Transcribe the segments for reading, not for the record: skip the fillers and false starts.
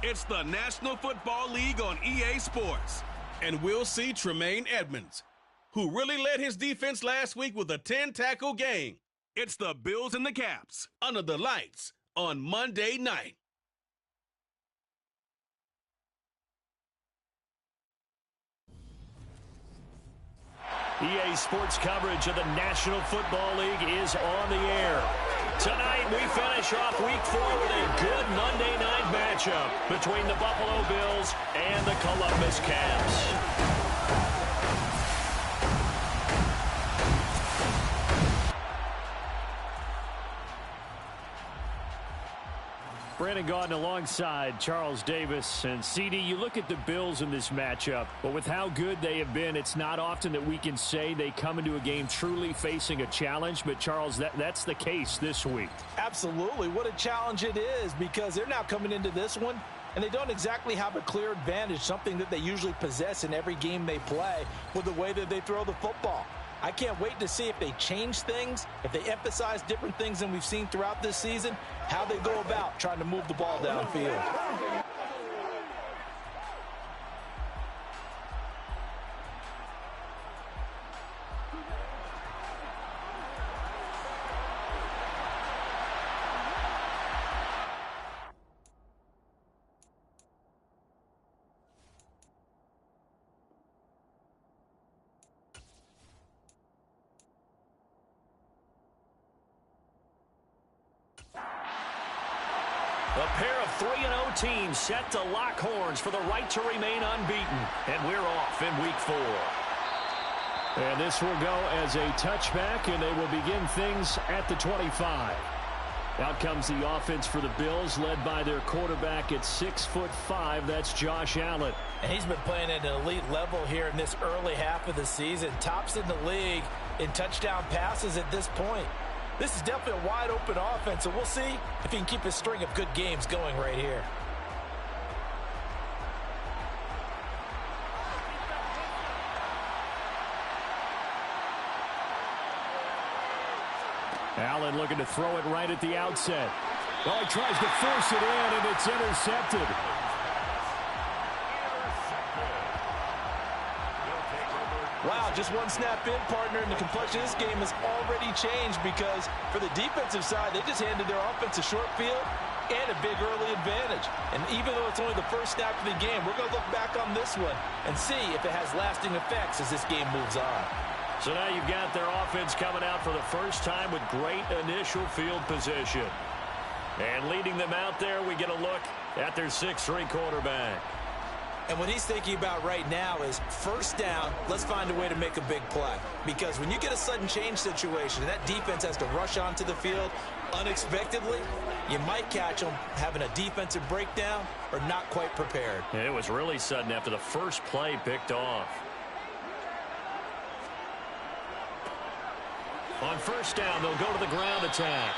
It's the National Football League on EA Sports. And we'll see Tremaine Edmonds, who really led his defense last week with a 10-tackle game. It's the Bills and the Caps under the lights on Monday night. EA Sports coverage of the National Football League is on the air. Tonight, we finish off Week 4 with a good Monday night matchup between the Buffalo Bills and the Columbus Caps. Brandon Gaudin alongside Charles Davis. And CD, you look at the Bills in this matchup, but with how good they have been, it's not often that we can say they come into a game truly facing a challenge. But Charles, that's the case this week. Absolutely. What a challenge it is, because they're now coming into this one and they don't exactly have a clear advantage, something that they usually possess in every game they play with the way that they throw the football. I can't wait to see if they change things, if they emphasize different things than we've seen throughout this season, how they go about trying to move the ball downfield. A pair of 3-0 teams set to lock horns for the right to remain unbeaten. And we're off in Week 4. And this will go as a touchback, and they will begin things at the 25. Out comes the offense for the Bills, led by their quarterback at 6'5". That's Josh Allen. And he's been playing at an elite level here in this early half of the season. Tops in the league in touchdown passes at this point. This is definitely a wide-open offense, so we'll see if he can keep his string of good games going right here. Allen looking to throw it right at the outset. Oh, he tries to force it in, and it's intercepted. Wow, just one snap in, partner, and the complexion of this game has already changed, because for the defensive side, they just handed their offense a short field and a big early advantage. And even though it's only the first snap of the game, we're going to look back on this one and see if it has lasting effects as this game moves on. So now you've got their offense coming out for the first time with great initial field position. And leading them out there, we get a look at their 6'3" quarterback. And what he's thinking about right now is first down, let's find a way to make a big play. Because when you get a sudden change situation and that defense has to rush onto the field unexpectedly, you might catch them having a defensive breakdown or not quite prepared. And it was really sudden after the first play picked off. On first down, they'll go to the ground attack.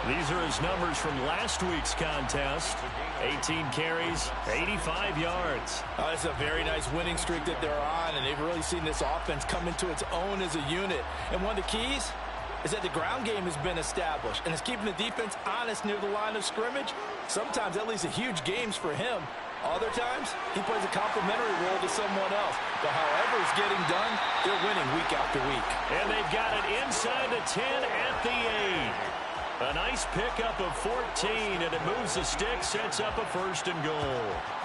These are his numbers from last week's contest. 18 carries, 85 yards. That's a very nice winning streak that they're on, and they've really seen this offense come into its own as a unit. And one of the keys is that the ground game has been established, and it's keeping the defense honest near the line of scrimmage. Sometimes that leads to huge games for him. Other times, he plays a complementary role to someone else. But however it's getting done, they're winning week after week. And they've got it inside the 10 at the 8. A nice pickup of 14, and it moves the stick, sets up a first and goal.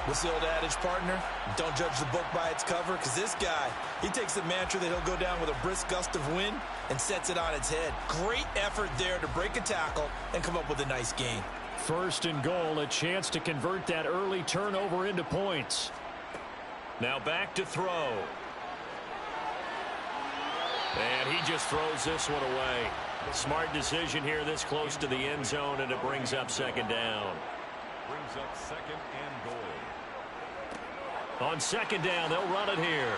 What's the old adage, partner? Don't judge the book by its cover, because this guy, he takes the mantra that he'll go down with a brisk gust of wind and sets it on its head. Great effort there to break a tackle and come up with a nice gain. First and goal, a chance to convert that early turnover into points. Now back to throw. And he just throws this one away. Smart decision here this close to the end zone, and it brings up second down. Brings up second and goal. On second down, they'll run it here.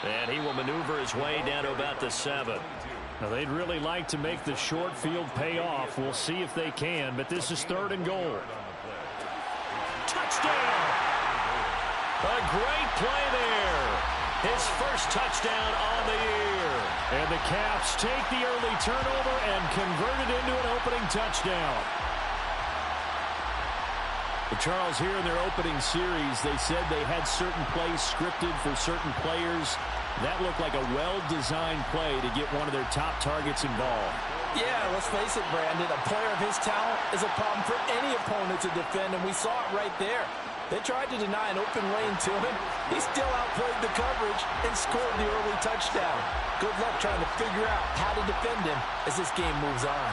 And he will maneuver his way down to about the 7. Now, they'd really like to make the short field pay off. We'll see if they can, but this is third and goal. Touchdown! A great play there. His first touchdown on the year. And the Caps take the early turnover and convert it into an opening touchdown. But Charles, here in their opening series, they said they had certain plays scripted for certain players. That looked like a well-designed play to get one of their top targets involved. Yeah, let's face it, Brandon. A player of his talent is a problem for any opponent to defend, and we saw it right there. They tried to deny an open lane to him. He still outplayed the coverage and scored the early touchdown. Good luck trying to figure out how to defend him as this game moves on.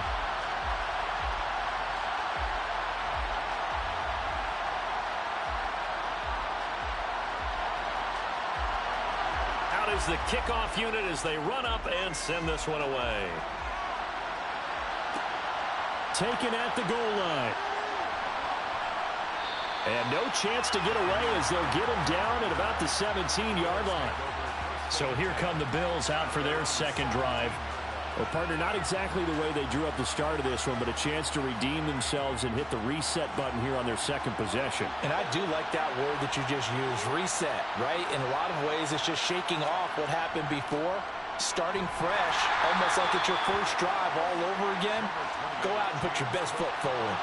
Out is the kickoff unit as they run up and send this one away. Taken at the goal line. And no chance to get away as they'll get him down at about the 17-yard line. So here come the Bills out for their second drive. Well, partner, not exactly the way they drew up the start of this one, but a chance to redeem themselves and hit the reset button here on their second possession. And I do like that word that you just used, reset, right? In a lot of ways, it's just shaking off what happened before, starting fresh, almost like it's your first drive all over again. Go out and put your best foot forward.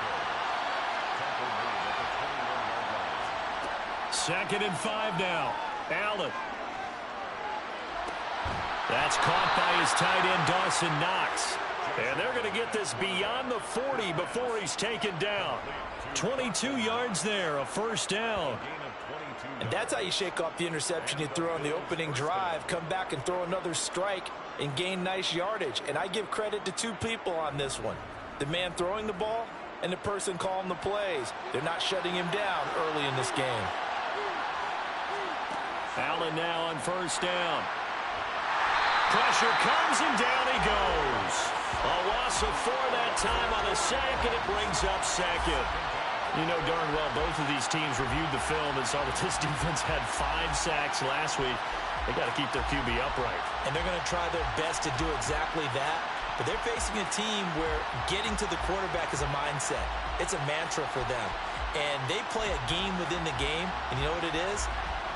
2nd and 5 now. Allen. That's caught by his tight end, Dawson Knox. And they're going to get this beyond the 40 before he's taken down. 22 yards there, a first down. And that's how you shake off the interception you threw on the opening drive, come back and throw another strike and gain nice yardage. And I give credit to two people on this one. The man throwing the ball and the person calling the plays. They're not shutting him down early in this game. Allen now on first down. Pressure comes and down he goes. A loss of 4 that time on the sack, and it brings up second. You know darn well both of these teams reviewed the film and saw that this defense had 5 sacks last week. They got to keep their QB upright. And they're going to try their best to do exactly that. But they're facing a team where getting to the quarterback is a mindset. It's a mantra for them. And they play a game within the game. And you know what it is?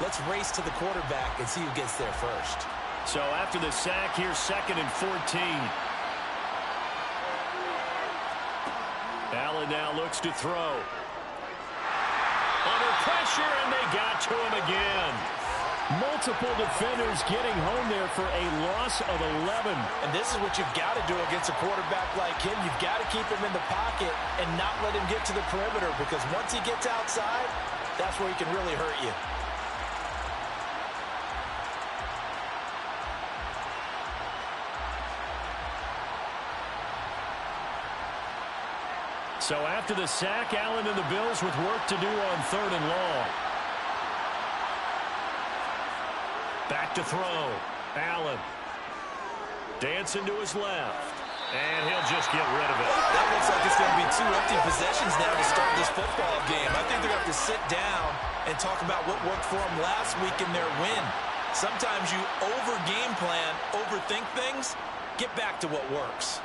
Let's race to the quarterback and see who gets there first. So after the sack, here's 2nd and 14. Allen now looks to throw. Under pressure, and they got to him again. Multiple defenders getting home there for a loss of 11. And this is what you've got to do against a quarterback like him. You've got to keep him in the pocket and not let him get to the perimeter, because once he gets outside, that's where he can really hurt you. So after the sack, Allen and the Bills with work to do on 3rd and long. Back to throw. Allen. Dancing to his left. And he'll just get rid of it. That looks like it's going to be 2 empty possessions now to start this football game. I think they're going to have to sit down and talk about what worked for them last week in their win. Sometimes you over-game plan, overthink things. Get back to what works.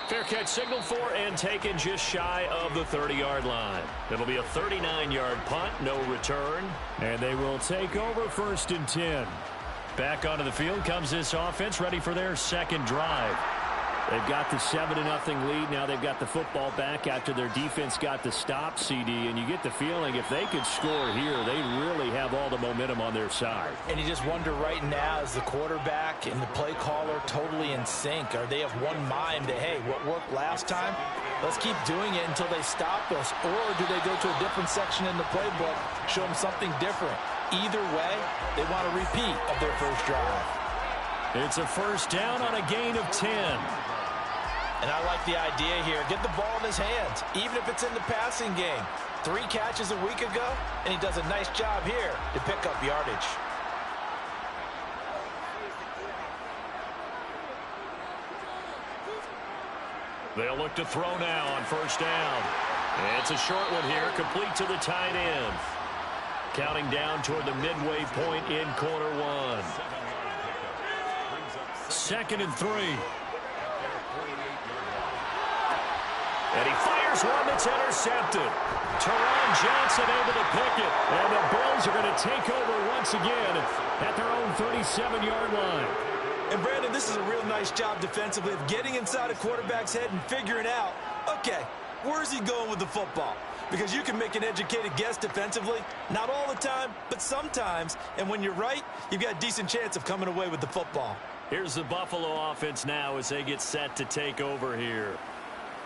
Fair catch signaled for and taken just shy of the 30-yard line. It'll be a 39-yard punt, no return. And they will take over 1st and 10. Back onto the field comes this offense, ready for their second drive. They've got the 7-0 lead. Now they've got the football back after their defense got the stop, CD. And you get the feeling if they could score here, they really have all the momentum on their side. And you just wonder right now, is the quarterback and the play caller totally in sync? Are they of one mind that, hey, what worked last time, let's keep doing it until they stop us? Or do they go to a different section in the playbook, show them something different? Either way, they want a repeat of their first drive. It's a first down on a gain of 10. And I like the idea here. Get the ball in his hands, even if it's in the passing game. 3 catches a week ago, and he does a nice job here to pick up yardage. They'll look to throw now on first down. And it's a short one here, complete to the tight end. Counting down toward the midway point in quarter 1. 2nd and 3. And he fires one that's intercepted. Teron Johnson able to pick it. And the Bills are going to take over once again at their own 37-yard line. And, Brandon, this is a real nice job defensively of getting inside a quarterback's head and figuring out, okay, Where is he going with the football? Because you can make an educated guess defensively. Not all the time, but sometimes. And when you're right, you've got a decent chance of coming away with the football. Here's the Buffalo offense now as they get set to take over here.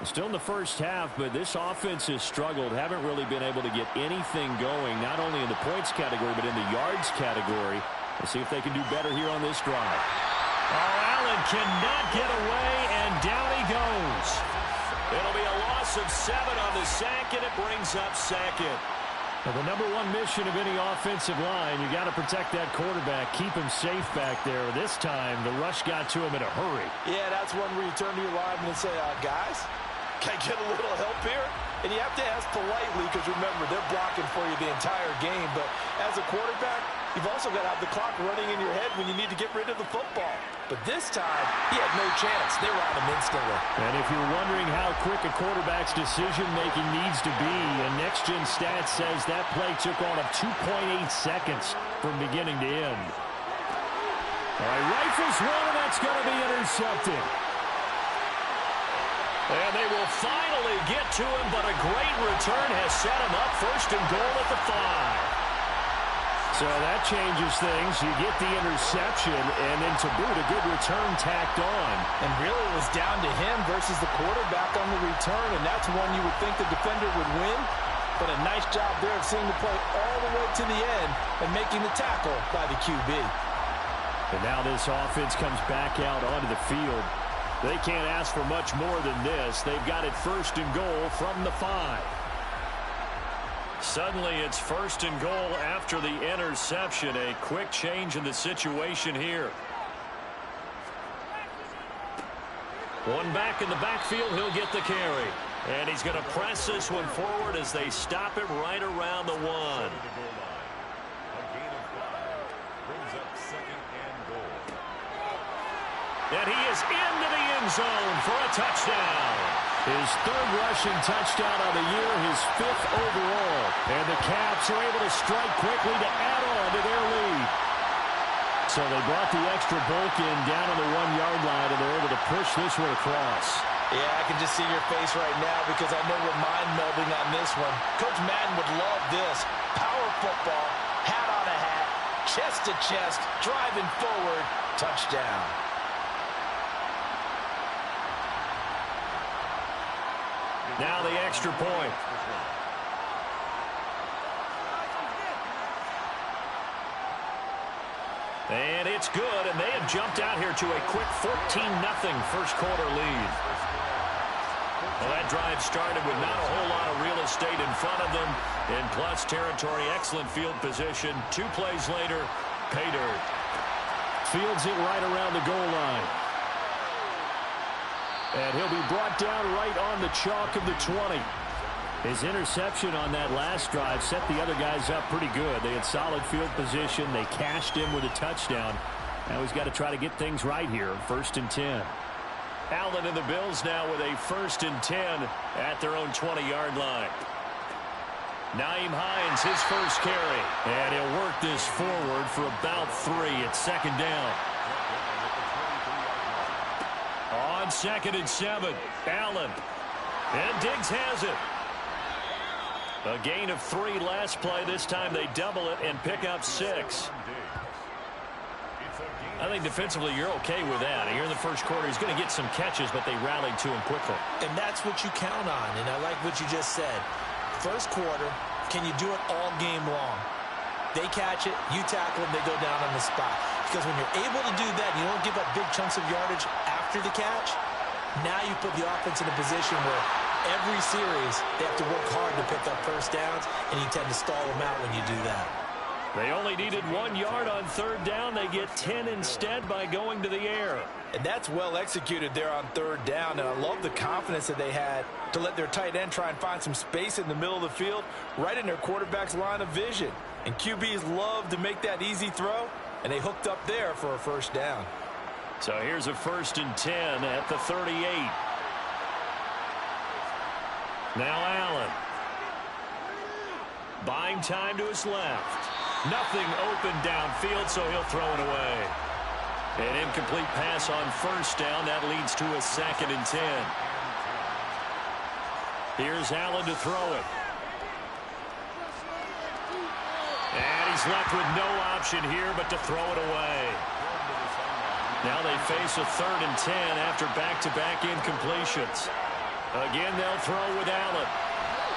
Still in the first half, but this offense has struggled. Haven't really been able to get anything going, not only in the points category, but in the yards category. Let's see if they can do better here on this drive. Oh, Allen cannot get away, and down he goes. It'll be a loss of 7 on the sack, and it brings up second. Now, the number one mission of any offensive line, you got to protect that quarterback, keep him safe back there. This time, the rush got to him in a hurry. Yeah, that's one where you turn to your lineman and say, guys, can I get a little help here? And you have to ask politely because, remember, they're blocking for you the entire game. But as a quarterback, you've also got to have the clock running in your head when you need to get rid of the football. But this time, he had no chance. They were on him instantly. And if you're wondering how quick a quarterback's decision-making needs to be, and Next Gen Stats says that play took on 2.8 seconds from beginning to end. All right, rifles one, and that's going to be intercepted. And they will finally get to him, but a great return has set him up first and goal at the 5. So that changes things. You get the interception, and then to boot, a good return tacked on. And really it was down to him versus the quarterback on the return, and that's one you would think the defender would win. But a nice job there of seeing the play all the way to the end and making the tackle by the QB. And now this offense comes back out onto the field. They can't ask for much more than this. They've got it first and goal from the 5. Suddenly it's first and goal after the interception. A quick change in the situation here. One back in the backfield, he'll get the carry. And he's going to press this one forward as they stop it right around the 1. And he is into the end zone for a touchdown. His 3rd rushing touchdown of the year, his 5th overall. And the Caps are able to strike quickly to add on to their lead. So they brought the extra bulk in down on the 1-yard line, and they're able to push this one across. Yeah, I can just see your face right now because I know we're mind-melding on this one. Coach Madden would love this. Power football, hat on a hat, chest to chest, driving forward, touchdown. Now the extra point. And it's good, and they have jumped out here to a quick 14-0 first quarter lead. Well, that drive started with not a whole lot of real estate in front of them. In plus territory, excellent field position. 2 plays later, pay dirt. Fields it right around the goal line. And he'll be brought down right on the chalk of the 20. His interception on that last drive set the other guys up pretty good. They had solid field position. They cashed in with a touchdown. Now he's got to try to get things right here. 1st and 10. Allen and the Bills now with a 1st and 10 at their own 20-yard line. Nyheim Hines, his first carry. And he'll work this forward for about 3 at 2nd down. On 2nd and 7, Allen. And Diggs has it. A gain of 3 last play. This time they double it and pick up 6. I think defensively you're okay with that. Here in the first quarter, he's going to get some catches, but they rallied to him quickly. And that's what you count on, and I like what you just said. First quarter, can you do it all game long? They catch it, you tackle them, they go down on the spot. Because when you're able to do that, you don't give up big chunks of yardage after the catch. Now you put the offense in a position where every series they have to work hard to pick up first downs, and you tend to stall them out when you do that. They only needed 1 yard on 3rd down. They get 10 instead by going to the air. And that's well executed there on 3rd down, and I love the confidence that they had to let their tight end try and find some space in the middle of the field, right in their quarterback's line of vision. And QBs love to make that easy throw, and they hooked up there for a 1st down. So here's a 1st and 10 at the 38. Now Allen. Buying time to his left. Nothing open downfield, so he'll throw it away. An incomplete pass on 1st down. That leads to a 2nd and 10. Here's Allen to throw it. And he's left with no option here but to throw it away. Now they face a 3rd and 10 after back-to-back incompletions. Again, they'll throw with Allen.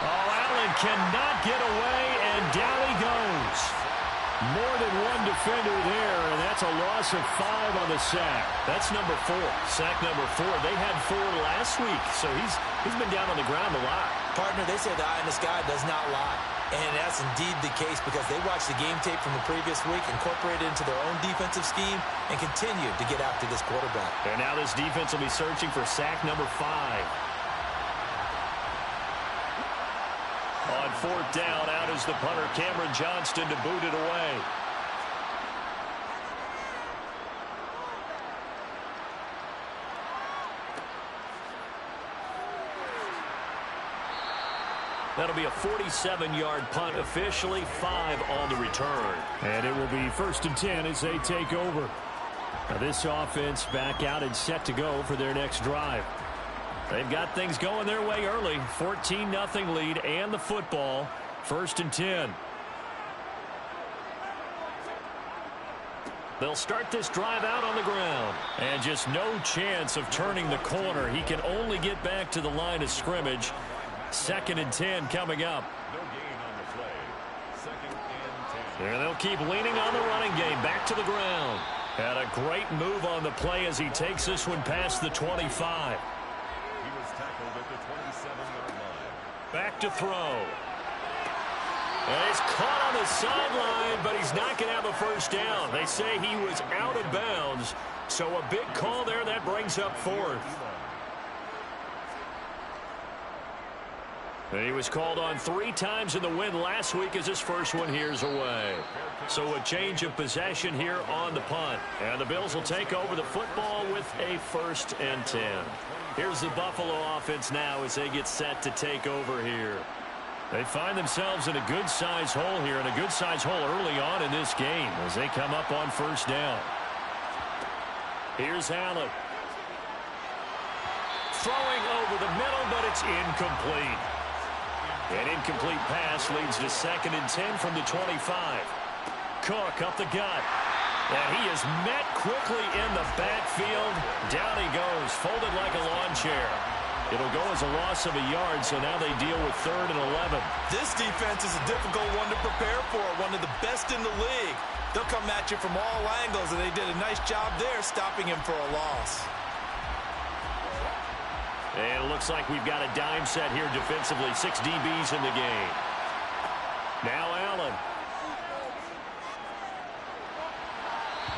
Oh, Allen cannot get away, and down he goes. More than one defender there, and that's a loss of 5 on the sack. That's number 4. Sack number 4. They had 4 last week, so he's been down on the ground a lot. Partner, they say the eye in the sky does not lie. And that's indeed the case because they watched the game tape from the previous week, incorporated it into their own defensive scheme, and continued to get after this quarterback. And now this defense will be searching for sack number 5. On 4th down, out is the punter, Cameron Johnston, to boot it away. That'll be a 47-yard punt, officially 5 on the return. And it will be 1st and 10 as they take over. Now this offense back out and set to go for their next drive. They've got things going their way early. 14-0 lead and the football. 1st and 10. They'll start this drive out on the ground. And just no chance of turning the corner. He can only get back to the line of scrimmage. 2nd and 10 coming up. No gain on the play. 2nd and 10. And they'll keep leaning on the running game. Back to the ground. And a great move on the play as he takes this one past the 25. He was tackled at the 27-yard line. Back to throw. And he's caught on the sideline, but he's not going to have a first down. They say he was out of bounds. So a big call there. That brings up 4th. He was called on 3 times in the win last week as his first one here's away. So a change of possession here on the punt. And the Bills will take over the football with a 1st and 10. Here's the Buffalo offense now as they get set to take over here. They find themselves in a good-sized hole here, and a good-sized hole early on in this game as they come up on 1st down. Here's Allen. Throwing over the middle, but it's incomplete. An incomplete pass leads to 2nd and 10 from the 25. Cook up the gut. And he is met quickly in the backfield. Down he goes, folded like a lawn chair. It'll go as a loss of a yard, so now they deal with 3rd and 11. This defense is a difficult one to prepare for, one of the best in the league. They'll come at you from all angles, and they did a nice job there stopping him for a loss. And it looks like we've got a dime set here defensively. 6 DBs in the game. Now Allen.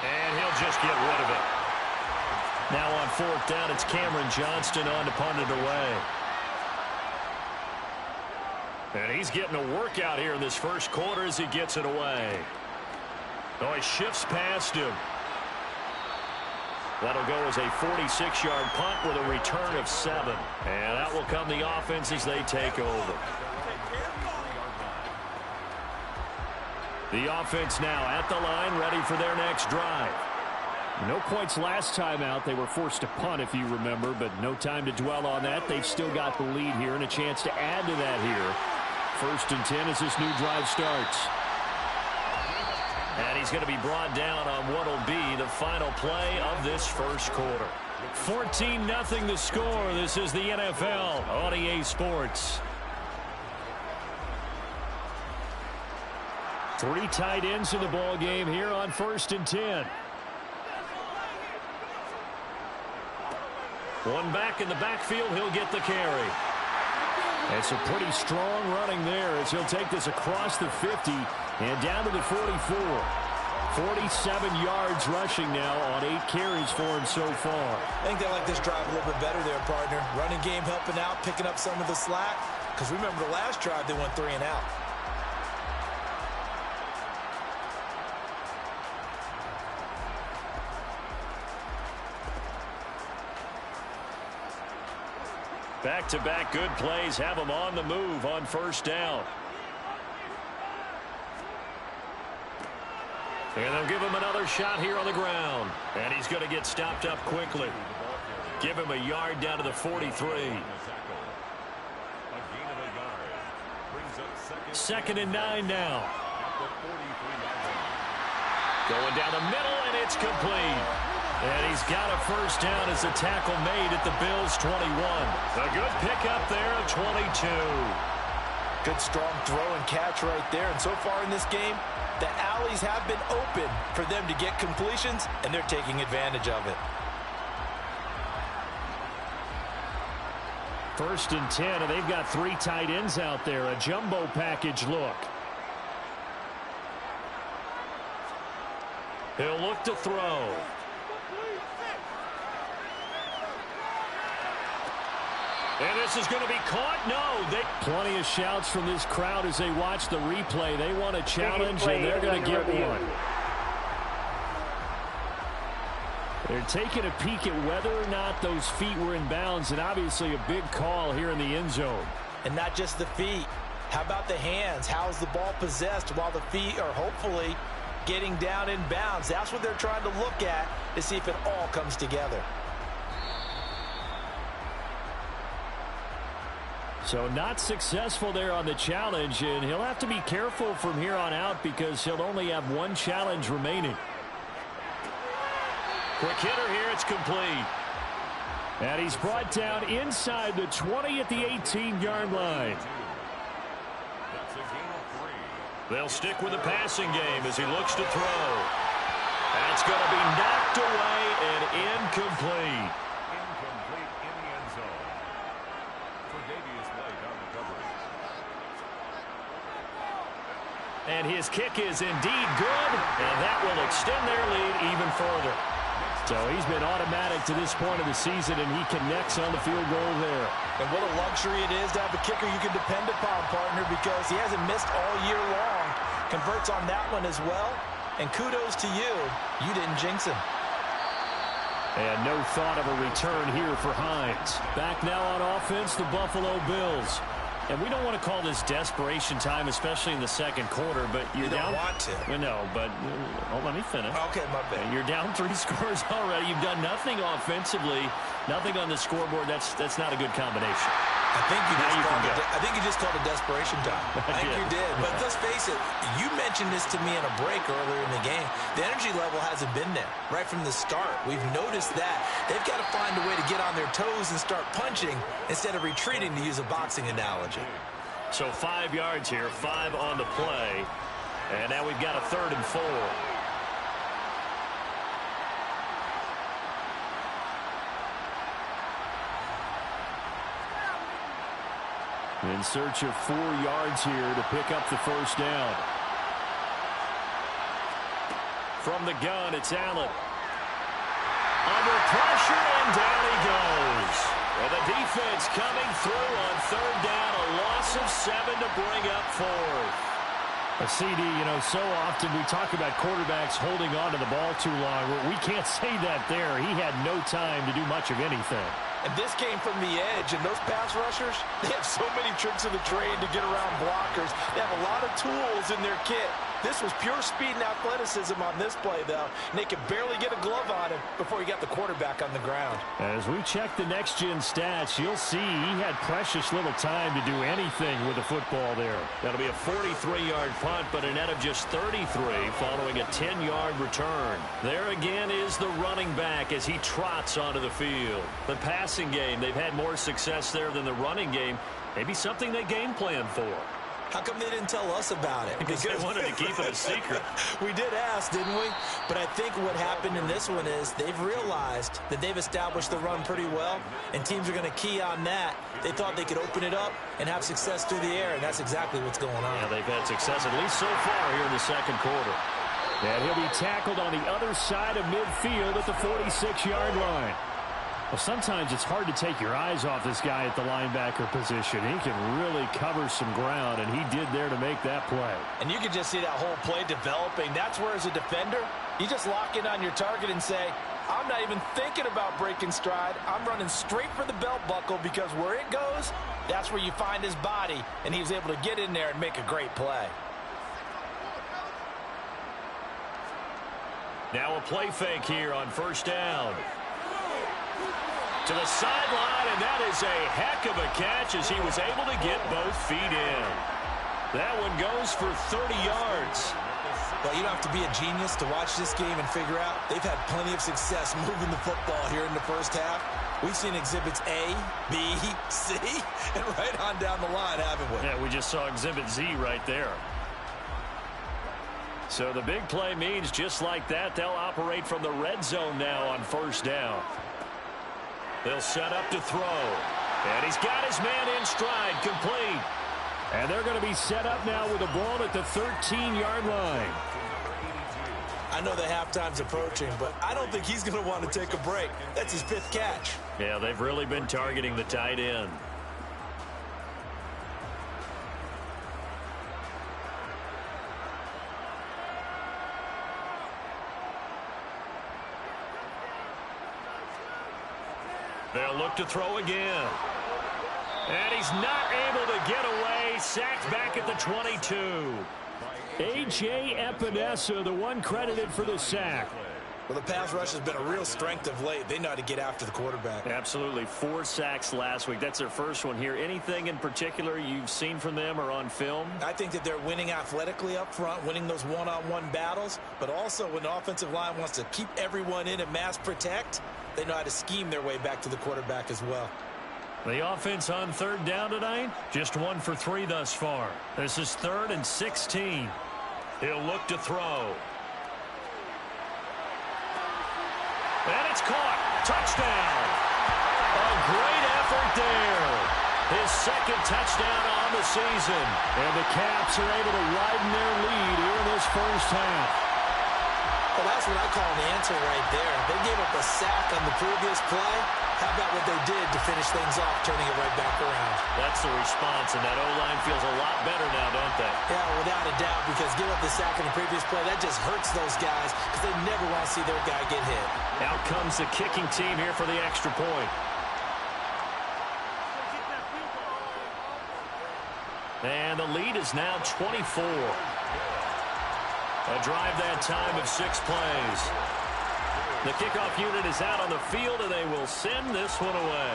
And he'll just get rid of it. Now on 4th down, it's Cameron Johnston on to punt it away. And he's getting a workout here in this first quarter as he gets it away. Oh, he shifts past him. That'll go as a 46-yard punt with a return of 7. And out will come the offense as they take over. The offense now at the line, ready for their next drive. No points last time out. They were forced to punt, if you remember, but no time to dwell on that. They've still got the lead here and a chance to add to that here. 1st and 10 as this new drive starts. And he's going to be brought down on what will be the final play of this first quarter. 14-0 the score. This is the NFL on EA Sports. 3 tight ends in the ball game here on 1st and 10. One back in the backfield. He'll get the carry. And some pretty strong running there as he'll take this across the 50 and down to the 44. 47 yards rushing now on 8 carries for him so far. I think they like this drive a little bit better there, partner. Running game helping out, picking up some of the slack. Because remember the last drive, they went 3 and out. Back-to-back good plays have him on the move on 1st down. And they'll give him another shot here on the ground. And he's going to get stopped up quickly. Give him a yard down to the 43. 2nd and 9 now. Going down the middle, and it's complete. And he's got a first down as the tackle made at the Bills' 21. A good pickup there of 22. Good strong throw and catch right there. And so far in this game, the alleys have been open for them to get completions, and they're taking advantage of it. 1st and 10, and they've got 3 tight ends out there. A jumbo package look. He'll look to throw. And this is going to be caught. No. Plenty of shouts from this crowd as they watch the replay. They want a challenge, and they're going to get one. They're taking a peek at whether or not those feet were in bounds, and obviously a big call here in the end zone. And not just the feet. How about the hands? How's the ball possessed while the feet are hopefully getting down in bounds? That's what they're trying to look at to see if it all comes together. So not successful there on the challenge, and he'll have to be careful from here on out because he'll only have 1 challenge remaining. Quick hitter here, it's complete. And he's brought down inside the 20 at the 18-yard line. They'll stick with the passing game as he looks to throw. That's going to be knocked away and incomplete. Incomplete in the end zone. Tre'Davious White on the coverage. And his kick is indeed good, and that will extend their lead even further. So he's been automatic to this point of the season, and he connects on the field goal there. And what a luxury it is to have a kicker you can depend upon, partner, because he hasn't missed all year long. Converts on that one as well. And kudos to you. You didn't jinx him. And no thought of a return here for Hines. Back now on offense, the Buffalo Bills. And we don't want to call this desperation time, especially in the second quarter, but you're down. You don't want to. No, but let me finish. Okay, my bad. You're down 3 scores already. You've done nothing offensively, nothing on the scoreboard. That's not a good combination. I think you just called it desperation time. I think you did. But let's face it, you mentioned this to me in a break earlier in the game. The energy level hasn't been there right from the start. We've noticed that. They've got to find a way to get on their toes and start punching instead of retreating, to use a boxing analogy. So 5 yards here, 5 on the play. And now we've got a 3rd and 4. In search of 4 yards here to pick up the first down. From the gun, it's Allen. Under pressure, and down he goes. And the defense coming through on 3rd down. A loss of 7 to bring up 4th. A CD, so often we talk about quarterbacks holding on to the ball too long. We can't say that there. He had no time to do much of anything. And this came from the edge, and those pass rushers, they have so many tricks of the trade to get around blockers. They have a lot of tools in their kit. This was pure speed and athleticism on this play, though. And they could barely get a glove on him before he got the quarterback on the ground. As we check the next-gen stats, you'll see he had precious little time to do anything with the football there. That'll be a 43-yard punt, but a net of just 33 following a 10-yard return. There again is the running back as he trots onto the field. The passing game, they've had more success there than the running game. Maybe something they game plan for. How come they didn't tell us about it? Because they wanted to keep it a secret. We did ask, didn't we? But I think what happened in this one is they've realized that they've established the run pretty well, and teams are going to key on that. They thought they could open it up and have success through the air, and that's exactly what's going on. Yeah, they've had success, at least so far here in the second quarter. And he'll be tackled on the other side of midfield at the 46-yard line. Well, sometimes it's hard to take your eyes off this guy at the linebacker position. He can really cover some ground, and he did there to make that play. And you can just see that whole play developing. That's where, as a defender, you just lock in on your target and say, I'm not even thinking about breaking stride. I'm running straight for the belt buckle, because where it goes, that's where you find his body. And he was able to get in there and make a great play. Now a play fake here on first down. To the sideline, and that is a heck of a catch as he was able to get both feet in. That one goes for 30 yards. Well, you don't have to be a genius to watch this game and figure out they've had plenty of success moving the football here in the first half. We've seen exhibits A, B, C, and right on down the line, haven't we? Yeah, we just saw exhibit Z right there. So the big play means just like that, they'll operate from the red zone now on first down. They'll set up to throw. And he's got his man in stride, complete. And they're going to be set up now with the ball at the 13-yard line. I know the halftime's approaching, but I don't think he's going to want to take a break. That's his 5th catch. Yeah, they've really been targeting the tight end. They'll look to throw again. And he's not able to get away. Sacked back at the 22. A.J. Epinesa, the one credited for the sack. Well, the pass rush has been a real strength of late. They know how to get after the quarterback. Absolutely. 4 sacks last week. That's their first one here. Anything in particular you've seen from them or on film? I think that they're winning athletically up front, winning those one-on-one battles, but also when the offensive line wants to keep everyone in and mass protect, they know how to scheme their way back to the quarterback as well. The offense on third down tonight, just 1 for 3 thus far. This is 3rd and 16. He'll look to throw. And it's caught. Touchdown. A great effort there. His 2nd touchdown on the season. And the Caps are able to widen their lead here in this first half. Well, that's what I call an answer right there. They gave up a sack on the previous play. How about what they did to finish things off, turning it right back around? That's the response, and that O-line feels a lot better now, don't they? Yeah, without a doubt, because give up the sack in the previous play, that just hurts those guys because they never want to see their guy get hit. Out comes the kicking team here for the extra point. And the lead is now 24. A drive that time of 6 plays. The kickoff unit is out on the field, and they will send this one away.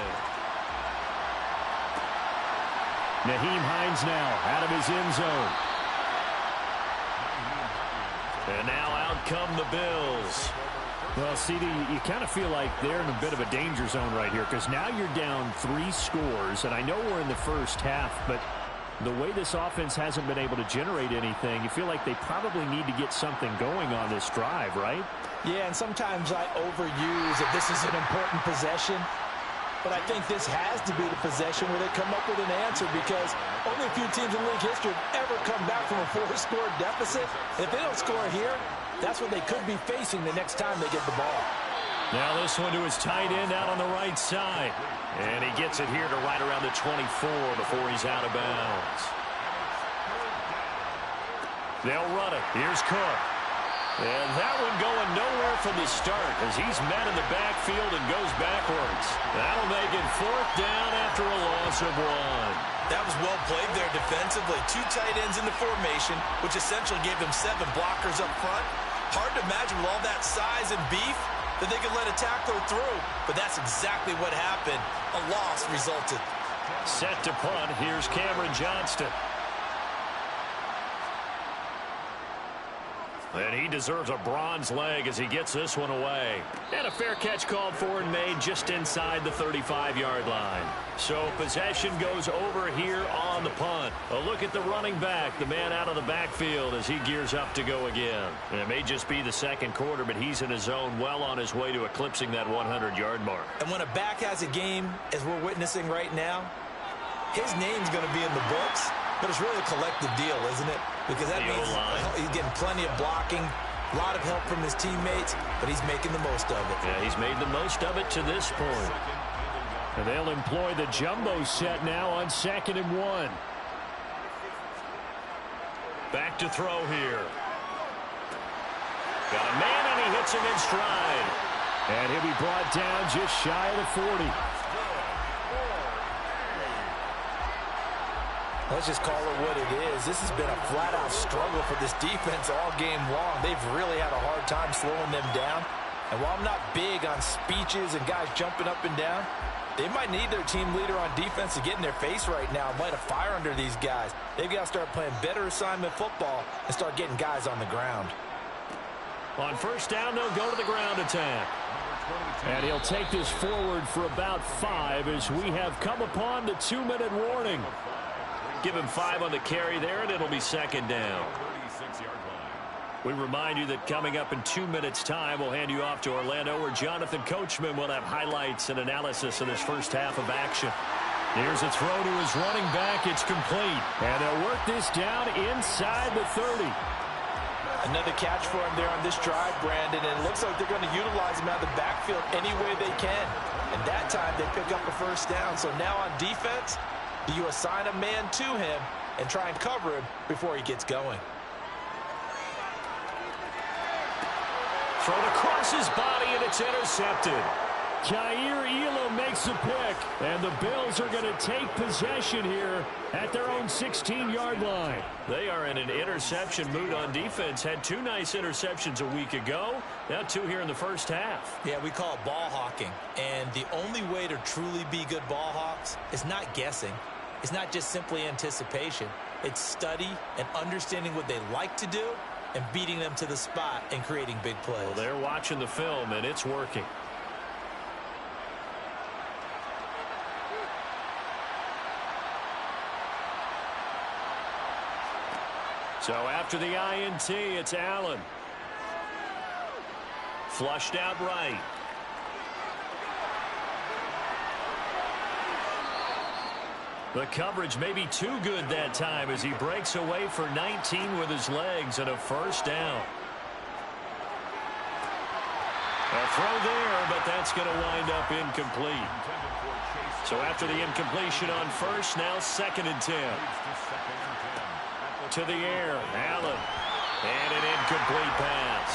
Nyheim Hines now out of his end zone. And now out come the Bills. Well, CD, you kind of feel like they're in a bit of a danger zone right here because now you're down 3 scores, and I know we're in the first half, but the way this offense hasn't been able to generate anything, you feel like they probably need to get something going on this drive, right? Yeah, and sometimes I overuse if this is an important possession. But I think this has to be the possession where they come up with an answer because only a few teams in league history have ever come back from a 4-score deficit. If they don't score here, that's what they could be facing the next time they get the ball. Now this one to his tight end out on the right side. And he gets it here to right around the 24 before he's out of bounds. They'll run it. Here's Cook. And that one going nowhere from the start as he's met in the backfield and goes backwards. That'll make it 4th down after a loss of 1. That was well played there defensively. 2 tight ends in the formation, which essentially gave them 7 blockers up front. Hard to imagine with all that size and beef that they could let a tackler through. But that's exactly what happened. A loss resulted. Set to punt. Here's Cameron Johnston. And he deserves a bronze leg as he gets this one away. And a fair catch called for and made just inside the 35-yard line. So possession goes over here on the punt. A look at the running back, the man out of the backfield as he gears up to go again. And it may just be the 2nd quarter, but he's in his zone well on his way to eclipsing that 100-yard mark. And when a back has a game, as we're witnessing right now, his name's going to be in the books. But it's really a collective deal, isn't it? Because that means he's getting plenty of blocking, a lot of help from his teammates, but he's making the most of it. Yeah, he's made the most of it to this point. And they'll employ the jumbo set now on 2nd and 1. Back to throw here. Got a man, and he hits him in stride. And he'll be brought down just shy of the 40. Let's just call it what it is. This has been a flat-out struggle for this defense all game long. They've really had a hard time slowing them down. And while I'm not big on speeches and guys jumping up and down, They might need their team leader on defense to get in their face right now and light a fire under these guys. They've got to start playing better assignment football and start getting guys on the ground. On first down, they'll go to the ground attack. And he'll take this forward for about 5 as we have come upon the 2-minute warning. Give him 5 on the carry there, and it'll be second down. We remind you that coming up in 2 minutes' time, we'll hand you off to Orlando, where Jonathan Coachman will have highlights and analysis of this first half of action. Here's a throw to his running back. It's complete. And they'll work this down inside the 30. Another catch for him there on this drive, Brandon, and it looks like they're going to utilize him out of the backfield any way they can. And that time, they pick up a first down. So now on defense, do you assign a man to him and try and cover him before he gets going? Thrown across his body, and it's intercepted. Jair Elam makes a pick, and the Bills are going to take possession here at their own 16-yard line. They are in an interception mood on defense. Had 2 nice interceptions a week ago. Now 2 here in the first half. Yeah, we call it ball hawking. And the only way to truly be good ball hawks is not guessing. It's not just simply anticipation. It's study and understanding what they like to do and beating them to the spot and creating big plays. Well, they're watching the film, and it's working. So after the INT, it's Allen. Flushed out right. The coverage may be too good that time as he breaks away for 19 with his legs and a first down. A throw there, but that's going to wind up incomplete. So after the incompletion on first, now 2nd and 10. To the air, Allen. And an incomplete pass.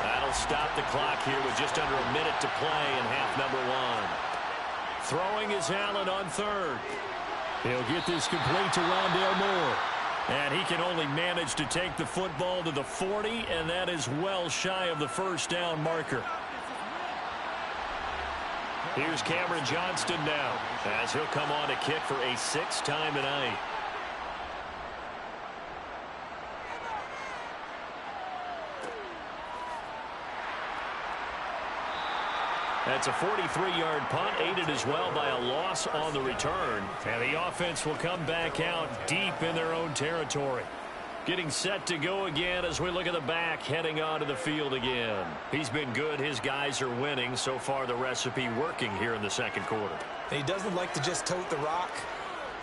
That'll stop the clock here with just under a minute to play in half number 1. Throwing is Allen on 3rd. He'll get this complete to Rondale Moore. And he can only manage to take the football to the 40, and that is well shy of the first down marker. Here's Cameron Johnston now, as he'll come on to kick for a 6th time tonight. That's a 43-yard punt, aided as well by a loss on the return. And the offense will come back out deep in their own territory. Getting set to go again as we look at the back, heading onto the field again. He's been good. His guys are winning. So far, the recipe working here in the second quarter. He doesn't like to just tote the rock.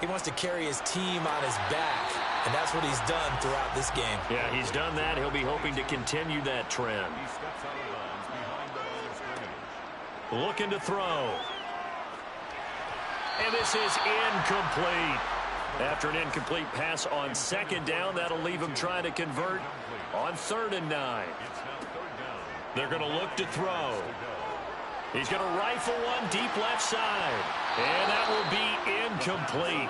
He wants to carry his team on his back, and that's what he's done throughout this game. Yeah, he's done that. He'll be hoping to continue that trend. Looking to throw. And this is incomplete. After an incomplete pass on 2nd down, that'll leave him trying to convert on 3rd and 9. They're going to look to throw. He's going to rifle one deep left side. And that will be incomplete.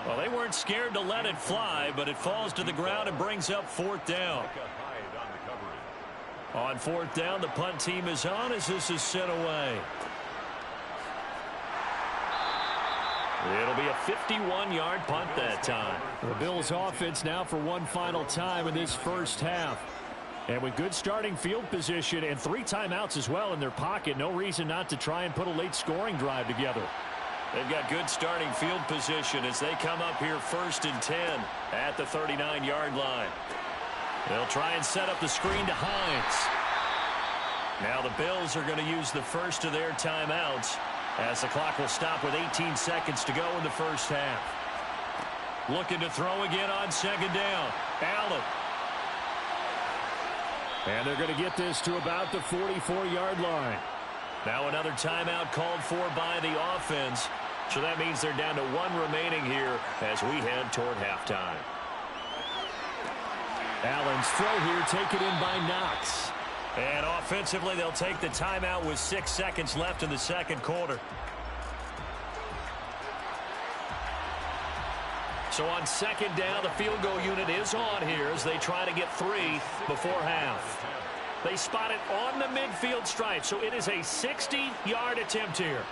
Well, they weren't scared to let it fly, but it falls to the ground and brings up 4th down. On 4th down, the punt team is on as this is sent away. It'll be a 51-yard punt that time. The Bills offense now for one final time in this first half. And with good starting field position and 3 timeouts as well in their pocket, no reason not to try and put a late scoring drive together. They've got good starting field position as they come up here 1st and 10 at the 39-yard line. They'll try and set up the screen to Hines. Now the Bills are going to use the first of their timeouts as the clock will stop with 18 seconds to go in the first half. Looking to throw again on 2nd down. Allen. And they're going to get this to about the 44-yard line. Now another timeout called for by the offense. So that means they're down to 1 remaining here as we head toward halftime. Allen's throw here taken in by Knox. And offensively, they'll take the timeout with 6 seconds left in the second quarter. So on 2nd down, the field goal unit is on here as they try to get 3 before half. They spot it on the midfield stripe, so it is a 60-yard attempt here.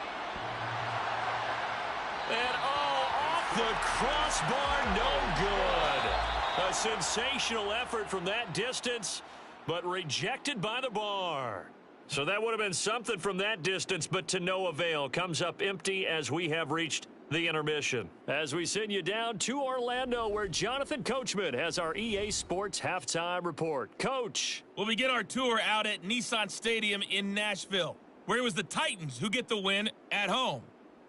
And, off the crossbar, no good. A sensational effort from that distance, but rejected by the bar. So that would have been something from that distance, but to no avail. Comes up empty as we have reached the intermission. As we send you down to Orlando, where Jonathan Coachman has our EA Sports Halftime Report. Coach. Well, we get our tour out at Nissan Stadium in Nashville, where it was the Titans who get the win at home.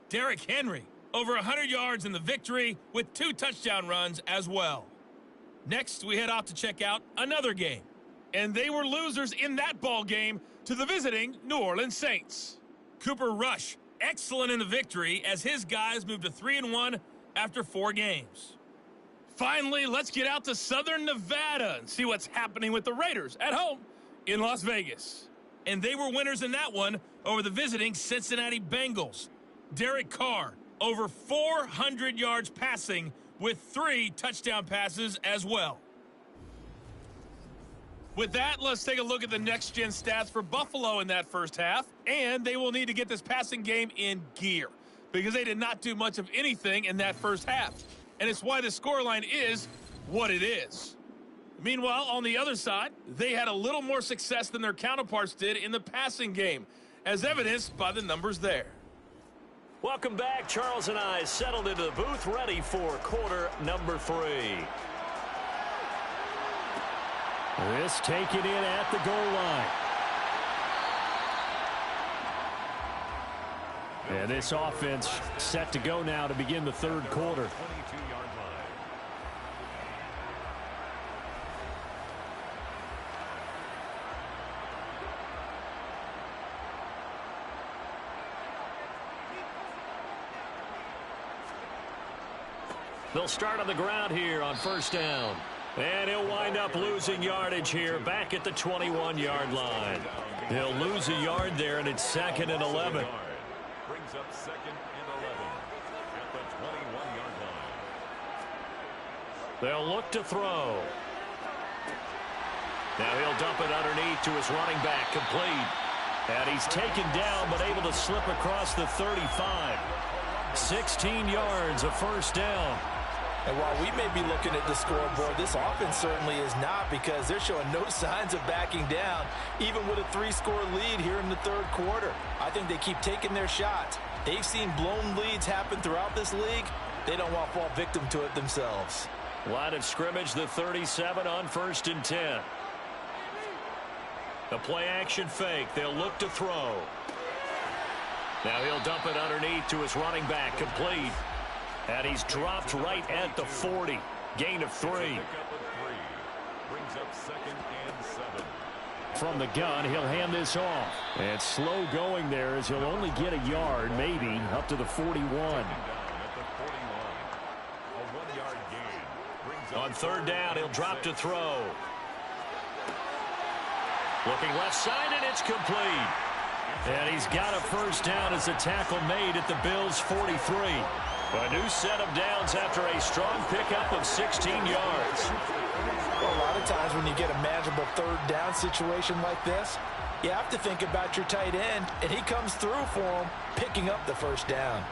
Derrick Henry, over 100 yards in the victory with 2 touchdown runs as well. Next, we head off to check out another game. And they were losers in that ball game to the visiting New Orleans Saints. Cooper Rush, excellent in the victory as his guys moved to 3-1 after 4 games. Finally, let's get out to Southern Nevada and see what's happening with the Raiders at home in Las Vegas. And they were winners in that one over the visiting Cincinnati Bengals. Derek Carr, over 400 yards passing with 3 touchdown passes as well. With that, let's take a look at the next-gen stats for Buffalo in that first half. And they will need to get this passing game in gear because they did not do much of anything in that first half. And it's why the scoreline is what it is. Meanwhile, on the other side, they had a little more success than their counterparts did in the passing game, as evidenced by the numbers there. Welcome back. Charles and I settled into the booth, ready for quarter number 3. This taken in at the goal line. And this offense set to go now to begin the third quarter. 22-yard line. They'll start on the ground here on first down. And he'll wind up losing yardage here back at the 21-yard line. He'll lose a yard there, and it's 2nd and 11. Brings up 2nd and 11 at the 21-yard line. They'll look to throw. Now he'll dump it underneath to his running back, complete. And he's taken down, but able to slip across the 35. 16 yards, a first down. And while we may be looking at the scoreboard, this offense certainly is not, because they're showing no signs of backing down, even with a 3-score lead here in the third quarter. I think they keep taking their shots. They've seen blown leads happen throughout this league. They don't want to fall victim to it themselves. Line of scrimmage, the 37 on 1st and 10. The play action fake. They'll look to throw. Now he'll dump it underneath to his running back, complete. And he's dropped right at the 40. Gain of 3. Brings up 2nd and 7. From the gun, he'll hand this off. And slow going there as he'll only get a yard, maybe, up to the 41. On third down, he'll drop to throw. Looking left side, and it's complete. And he's got a first down as a tackle made at the Bills' 43. A new set of downs after a strong pickup of 16 yards. Well, a lot of times when you get a manageable third down situation like this, you have to think about your tight end, and he comes through for him, picking up the first down.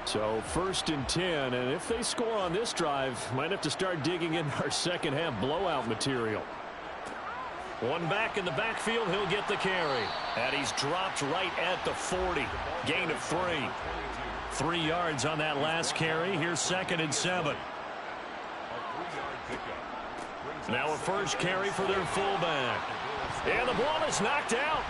So 1st and 10, and if they score on this drive, might have to start digging in our second half blowout material. One back in the backfield, he'll get the carry. And he's dropped right at the 40. Gain of 3. 3 yards on that last carry. Here's 2nd and 7. Now a first carry for their fullback. And the ball is knocked out.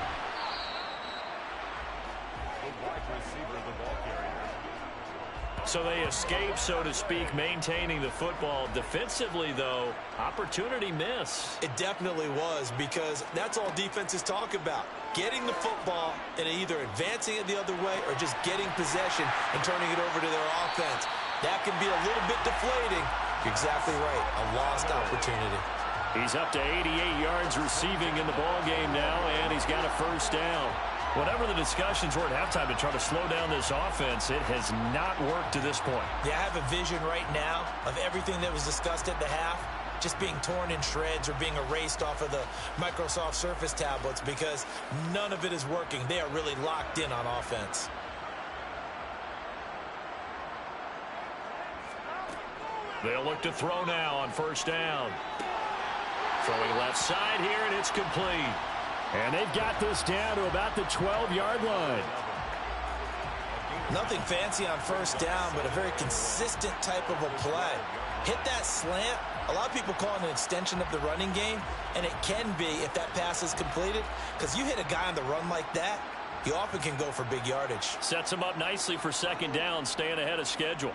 So they escape, so to speak, maintaining the football. Defensively, though, opportunity miss. It definitely was, because that's all defenses talk about. Getting the football and either advancing it the other way or just getting possession and turning it over to their offense. That can be a little bit deflating. You're exactly right. A lost opportunity. He's up to 88 yards receiving in the ballgame now, and he's got a first down. Whatever the discussions were at halftime to try to slow down this offense, it has not worked to this point. Yeah, I have a vision right now of everything that was discussed at the half just being torn in shreds or being erased off of the Microsoft Surface tablets, because none of it is working. They are really locked in on offense. They'll look to throw now on first down. Throwing left side here, and it's complete. And they've got this down to about the 12-yard line. Nothing fancy on first down, but a very consistent type of a play. Hit that slant. A lot of people call it an extension of the running game, and it can be if that pass is completed, because you hit a guy on the run like that, you often can go for big yardage. Sets him up nicely for second down, staying ahead of schedule.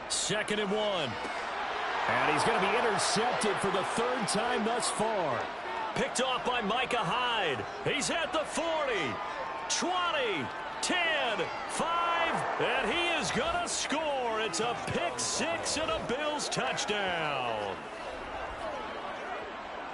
2nd and 1. And he's going to be intercepted for the 3rd time thus far. Picked off by Micah Hyde. He's at the 40, 20, 10, 5, and he is going to score. It's a pick 6 and a Bills touchdown.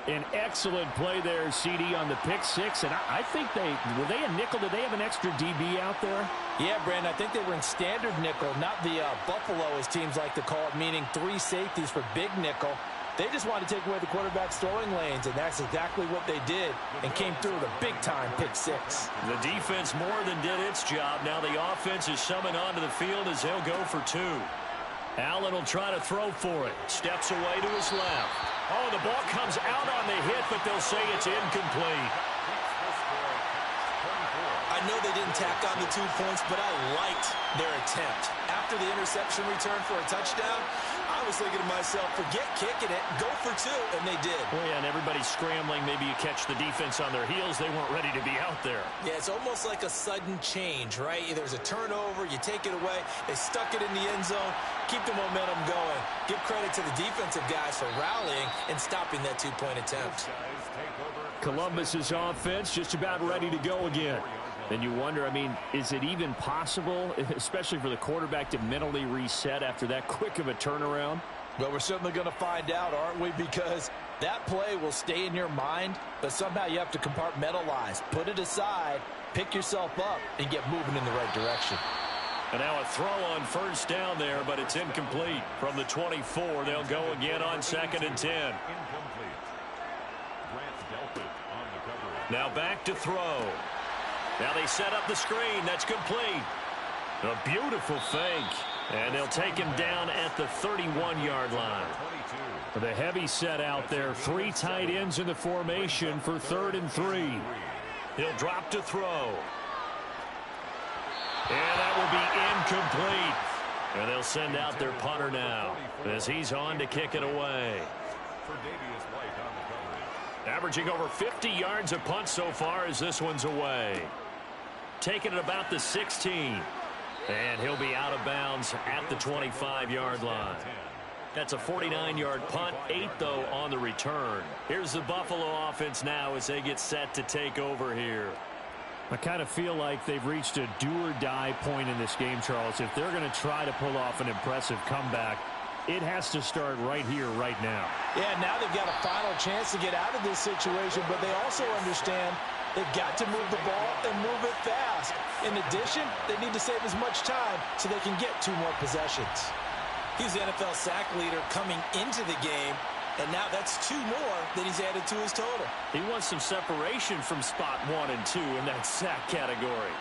An excellent play there, CD, on the pick 6. And I think were they a nickel? Did they have an extra DB out there? Yeah, Brandon, I think they were in standard nickel, not the Buffalo, as teams like to call it, meaning 3 safeties for big nickel. They just wanted to take away the quarterback's throwing lanes, and that's exactly what they did, and came through with a big-time pick 6. The defense more than did its job. Now the offense is summoned onto the field as they'll go for 2. Allen will try to throw for it. Steps away to his left. Oh, the ball comes out on the hit, but they'll say it's incomplete. I know they didn't tack on the 2 points, but I liked their attempt. After the interception return for a touchdown, I was thinking to myself, forget kicking it, go for 2, and they did. Well, yeah, and everybody's scrambling. Maybe you catch the defense on their heels. They weren't ready to be out there. Yeah, it's almost like a sudden change, right? There's a turnover, you take it away, they stuck it in the end zone, keep the momentum going. Give credit to the defensive guys for rallying and stopping that 2-point attempt. Columbus's offense just about ready to go again. And you wonder, I mean, is it even possible, especially for the quarterback, to mentally reset after that quick of a turnaround? Well, we're certainly going to find out, aren't we? Because that play will stay in your mind, but somehow you have to compartmentalize. Put it aside, pick yourself up, and get moving in the right direction. And now a throw on first down there, but it's incomplete. From the 24, they'll go again on 2nd and 10. Now back to throw. Now they set up the screen. That's complete. A beautiful fake. And they'll take him down at the 31-yard line. The heavy set out there. 3 tight ends in the formation for 3rd and 3. He'll drop to throw. And that will be incomplete. And they'll send out their punter now as he's on to kick it away. Averaging over 50 yards a punt so far as this one's away. Taking it about the 16. And he'll be out of bounds at the 25-yard line. That's a 49-yard punt, 8, though, on the return. Here's the Buffalo offense now as they get set to take over here. I kind of feel like they've reached a do-or-die point in this game, Charles. If they're going to try to pull off an impressive comeback, it has to start right here, right now. Yeah, now they've got a final chance to get out of this situation, but they also understand they've got to move the ball and move it fast. In addition, they need to save as much time so they can get 2 more possessions. He's the NFL sack leader coming into the game, and now that's 2 more that he's added to his total. He wants some separation from spot 1 and 2 in that sack category.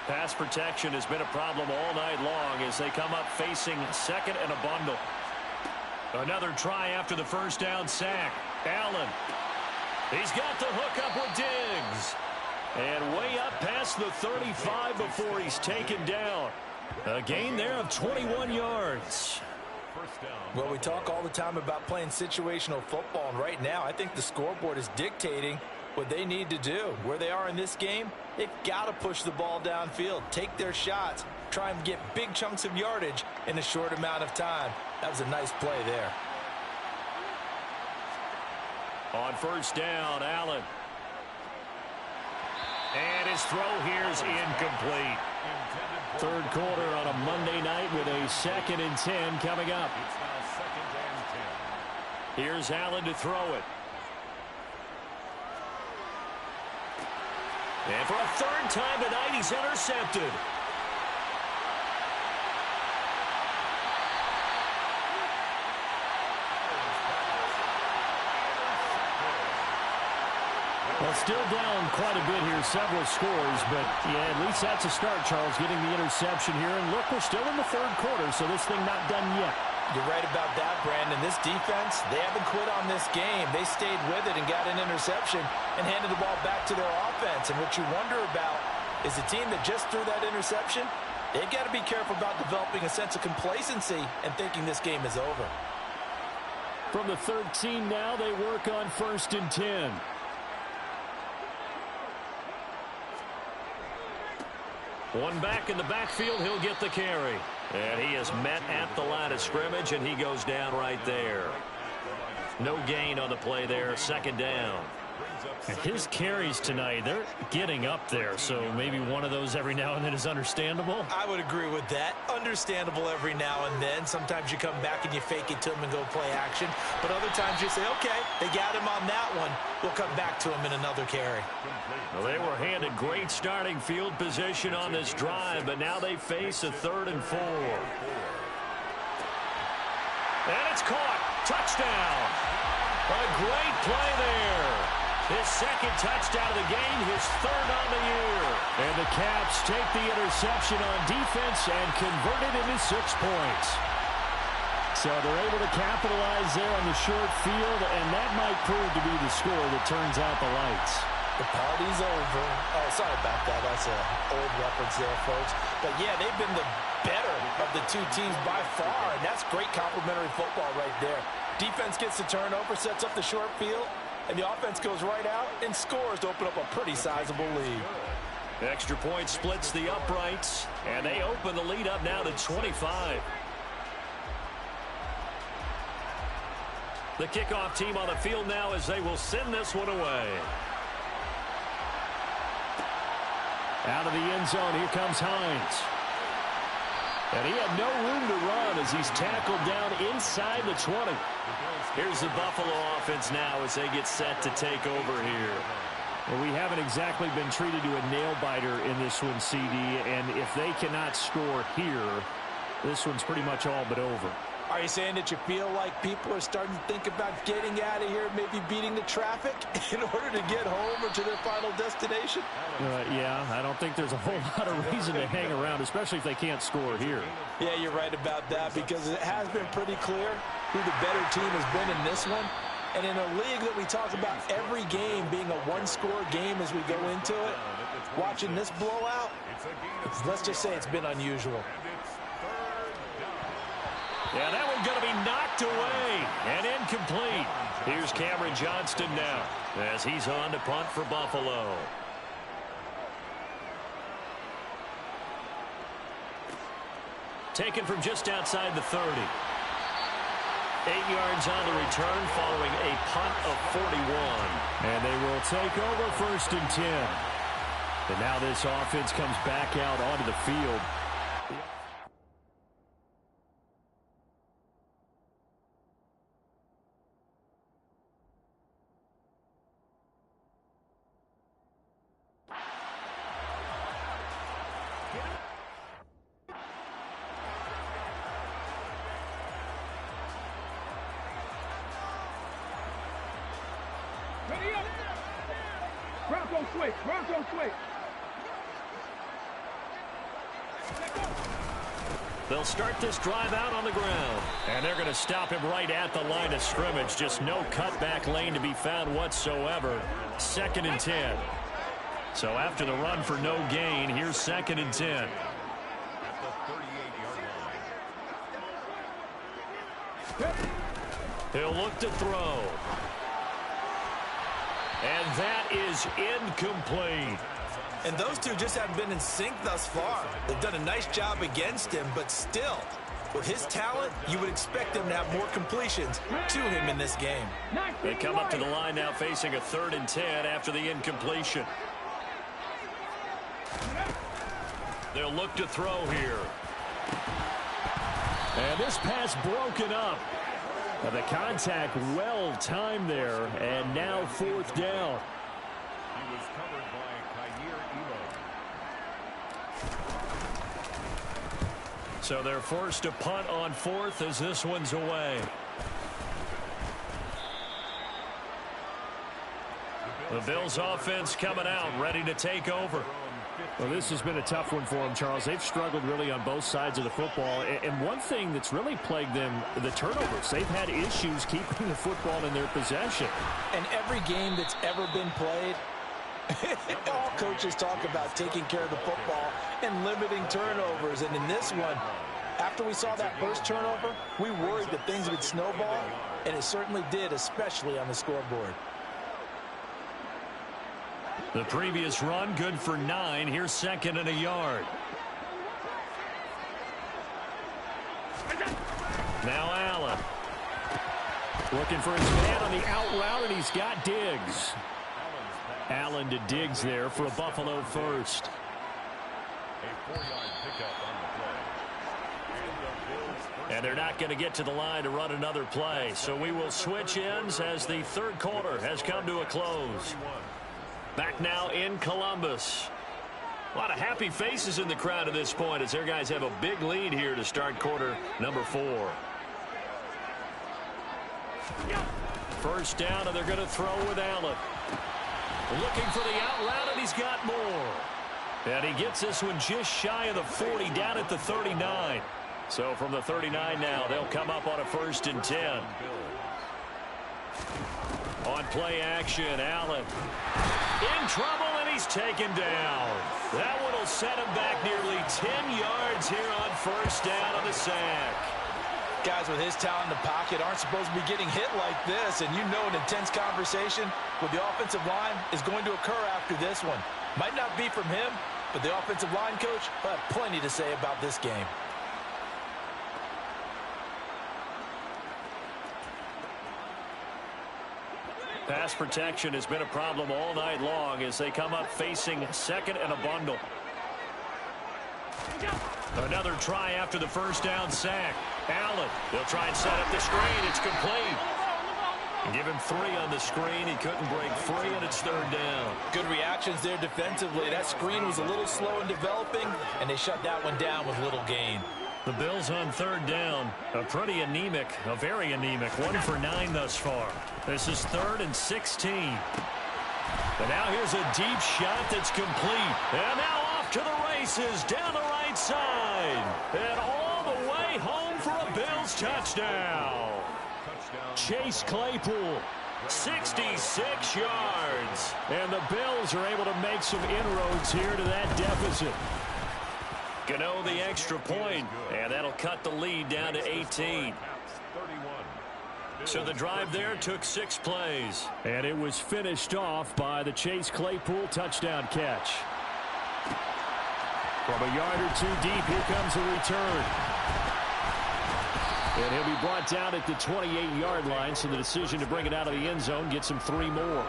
Pass protection has been a problem all night long as they come up facing 2nd and a bundle. Another try after the first down sack. Allen. He's got the hook up with Diggs. And way up past the 35 before he's taken down. A gain there of 21 yards. Well, we talk all the time about playing situational football, and right now I think the scoreboard is dictating what they need to do. Where they are in this game, they've got to push the ball downfield, take their shots, try and get big chunks of yardage in a short amount of time. That was a nice play there. On first down, Allen. And his throw here is incomplete. 3rd quarter on a Monday night with a 2nd and 10 coming up. Here's Allen to throw it. And for a third time tonight, he's intercepted. Well, still down quite a bit here, several scores, but yeah, at least that's a start, Charles, getting the interception here. And look, we're still in the third quarter, so this thing not done yet. You're right about that, Brandon. This defense, they haven't quit on this game. They stayed with it and got an interception and handed the ball back to their offense. And what you wonder about is the team that just threw that interception, they've got to be careful about developing a sense of complacency and thinking this game is over. From the 13 now, they work on 1st and 10. One back in the backfield, he'll get the carry. And he is met at the line of scrimmage, and he goes down right there. No gain on the play there, 2nd down. And his carries tonight, they're getting up there, so maybe one of those every now and then is understandable. I would agree with that. Understandable every now and then. Sometimes you come back and you fake it to him and go play action. But other times you say, okay, they got him on that one. We'll come back to him in another carry. Well, they were handed great starting field position on this drive, but now they face a 3rd and 4. And it's caught. Touchdown. A great play there. His 2nd touchdown of the game, his 3rd on the year. And the Caps take the interception on defense and convert it into 6 points. So they're able to capitalize there on the short field, and that might prove to be the score that turns out the lights. The party's over. Oh, sorry about that. That's an old reference there, folks. But, yeah, they've been the better of the two teams by far, and that's great complimentary football right there. Defense gets the turnover, sets up the short field, and the offense goes right out and scores to open up a pretty sizable lead. Extra point splits the uprights, and they open the lead up now to 25. The kickoff team on the field now as they will send this one away. Out of the end zone, here comes Hines. And he had no room to run as he's tackled down inside the 20. Here's the Buffalo offense now as they get set to take over here. Well, we haven't exactly been treated to a nail-biter in this one, CD, and if they cannot score here, this one's pretty much all but over. Are you saying that you feel like people are starting to think about getting out of here, maybe beating the traffic in order to get home or to their final destination? Yeah, I don't think there's a whole lot of reason to hang around, especially if they can't score here. Yeah, you're right about that because it has been pretty clear who the better team has been in this one. And in a league that we talk about every game being a one-score game as we go into it, watching this blowout, let's just say it's been unusual. Yeah, that one's going to be knocked away and incomplete. Here's Cameron Johnston now as he's on to punt for Buffalo. Taken from just outside the 30. 8 yards on the return following a punt of 41. And they will take over 1st and 10. And now this offense comes back out onto the field. Bronco switch. They'll start this drive out on the ground. And they're going to stop him right at the line of scrimmage. Just no cutback lane to be found whatsoever. 2nd and 10. So after the run for no gain, here's 2nd and 10. He'll look to throw. And that is incomplete. And those two just haven't been in sync thus far. They've done a nice job against him, but still, with his talent, you would expect him to have more completions to him in this game. They come up to the line now facing a 3rd and 10 after the incompletion. They'll look to throw here. And this pass broken up. The contact well timed there, and now 4th down. He was covered by So they're forced to punt on fourth as this one's away. The Bills offense coming out, ready to take over. Well, this has been a tough one for them, Charles. They've struggled really on both sides of the football. And one thing that's really plagued them, the turnovers. They've had issues keeping the football in their possession. And every game that's ever been played, all coaches talk about taking care of the football and limiting turnovers. And in this one, after we saw that first turnover, we worried that things would snowball, and it certainly did, especially on the scoreboard. The previous run, good for 9. Here's second and a yard. Now Allen. Looking for his man on the out route, and he's got Diggs. Allen to Diggs there for a Buffalo first. A 4-yard pickup on the play. And they're not going to get to the line to run another play. So we will switch ends as the third quarter has come to a close. Back now in Columbus. A lot of happy faces in the crowd at this point as their guys have a big lead here to start quarter number 4. First down, and they're going to throw with Allen. Looking for the out route, and he's got more. And he gets this one just shy of the 40, down at the 39. So from the 39 now, they'll come up on a 1st and 10. On play action, Allen. In trouble, and he's taken down. That one will set him back nearly 10 yards here on 1st down on the sack. Guys with his talent in the pocket aren't supposed to be getting hit like this, and you know an intense conversation with the offensive line is going to occur after this one. Might not be from him, but the offensive line coach will have plenty to say about this game. Pass protection has been a problem all night long as they come up facing second and a bundle. Another try after the first down sack. Allen, they'll try and set up the screen. It's complete. Give him 3 on the screen. He couldn't break free, and it's 3rd down. Good reactions there defensively. That screen was a little slow in developing, and they shut that one down with little gain. The Bills on 3rd down. A very anemic. 1 for 9 thus far. This is 3rd and 16. But now here's a deep shot that's complete. And now off to the races down the right side. And all the way home for a Bills touchdown. Chase Claypool, 66 yards. And the Bills are able to make some inroads here to that deficit. Gano the extra point, and that'll cut the lead down to 18. So the drive there took 6 plays. And it was finished off by the Chase Claypool touchdown catch. From a yard or 2 deep, here comes a return. And he'll be brought down at the 28-yard line, so the decision to bring it out of the end zone gets him 3 more.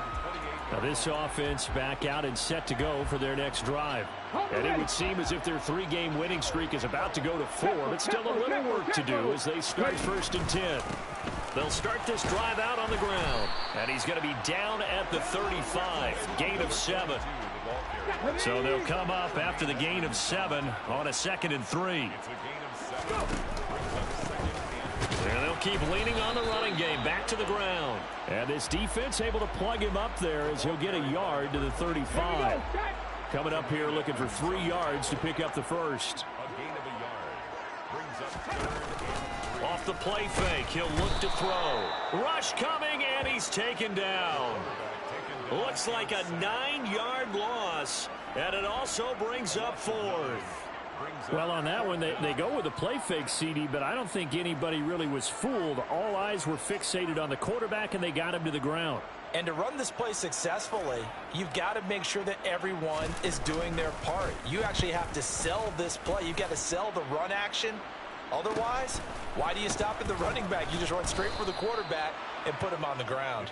Now this offense back out and set to go for their next drive. And it would seem as if their 3-game winning streak is about to go to 4, but still a little work to do as they start 1st and 10. They'll start this drive out on the ground. And he's going to be down at the 35. Gain of 7. So they'll come up after the gain of 7 on a 2nd and 3. And they'll keep leaning on the running game back to the ground. And this defense able to plug him up there as he'll get a yard to the 35. Coming up here looking for 3 yards to pick up the first. Off the play fake, he'll look to throw. Rush coming, and he's taken down. Looks like a 9-yard loss, and it also brings up 4th. Well, on that one, they go with a play fake, CD, but I don't think anybody really was fooled. All eyes were fixated on the quarterback, and they got him to the ground. And to run this play successfully, you've got to make sure that everyone is doing their part. You actually have to sell this play. You've got to sell the run action. Otherwise, why do you stop at the running back? You just run straight for the quarterback and put him on the ground.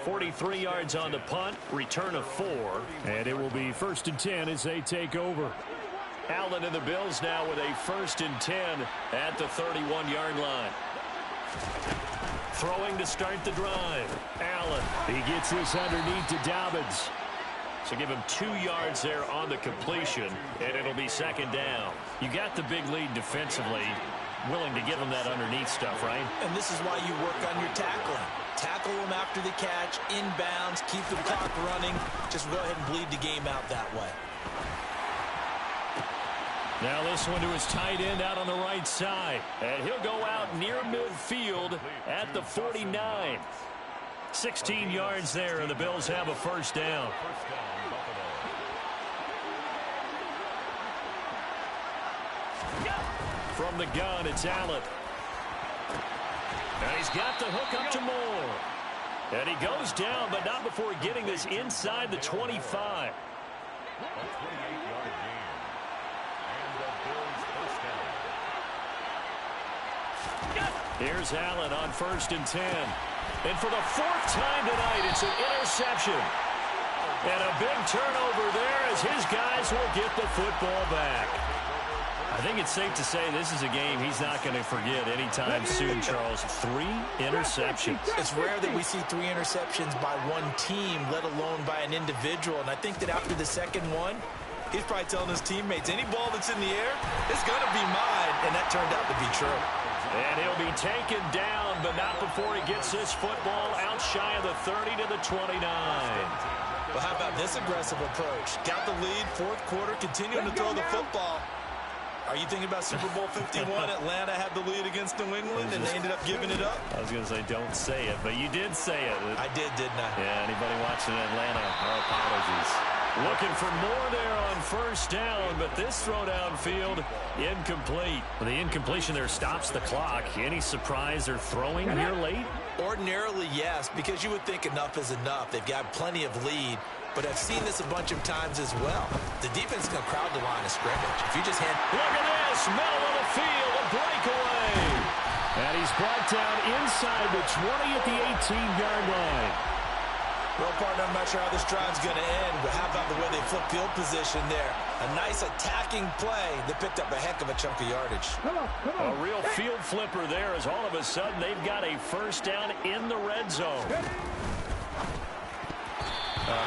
43 yards on the punt, return of 4. And it will be 1st and 10 as they take over. Allen and the Bills now with a 1st and 10 at the 31-yard line. Throwing to start the drive. Allen. He gets this underneath to Dobbins. So give him 2 yards there on the completion, and it'll be second down. You got the big lead defensively, willing to give him that underneath stuff, right? And this is why you work on your tackling. Tackle them after the catch, inbounds, keep the clock running. Just go ahead and bleed the game out that way. Now this one to his tight end out on the right side. And he'll go out near midfield at the 49. 16 yards there, and the Bills have a first down. From the gun, it's Allen. And he's got the hook up to Moore. And he goes down, but not before getting this inside the 25. A 28-yard gain. And the Bills first down. Here's Allen on 1st and 10. And for the 4th time tonight, it's an interception. And a big turnover there as his guys will get the football back. I think it's safe to say this is a game he's not going to forget anytime soon, Charles. 3 interceptions. It's rare that we see 3 interceptions by one team, let alone by an individual. And I think that after the second one, he's probably telling his teammates, any ball that's in the air, it's going to be mine. And that turned out to be true. And he'll be taken down, but not before he gets this football out shy of the 30 to the 29. But how about this aggressive approach? Got the lead, 4th quarter, continuing to throw the football. Are you thinking about Super Bowl 51? Atlanta had the lead against New England, and they ended up giving it up? I was going to say don't say it, but you did say it. I did, didn't I? Yeah, anybody watching Atlanta, our apologies. Looking for more there on 1st down, but this throw downfield, incomplete. Well, the incompletion there stops the clock. Any surprise they're throwing here late? Ordinarily, yes, because you would think enough is enough. They've got plenty of lead. But I've seen this a bunch of times as well. The defense is going to crowd the line of scrimmage. If you just hand... Look at this. Middle of the field. A breakaway. And he's brought down inside the 20 at the 18-yard line. Well, partner, I'm not sure how this drive's going to end, but how about the way they flip field position there? A nice attacking play that picked up a heck of a chunk of yardage. A real field flipper there as all of a sudden they've got a first down in the red zone.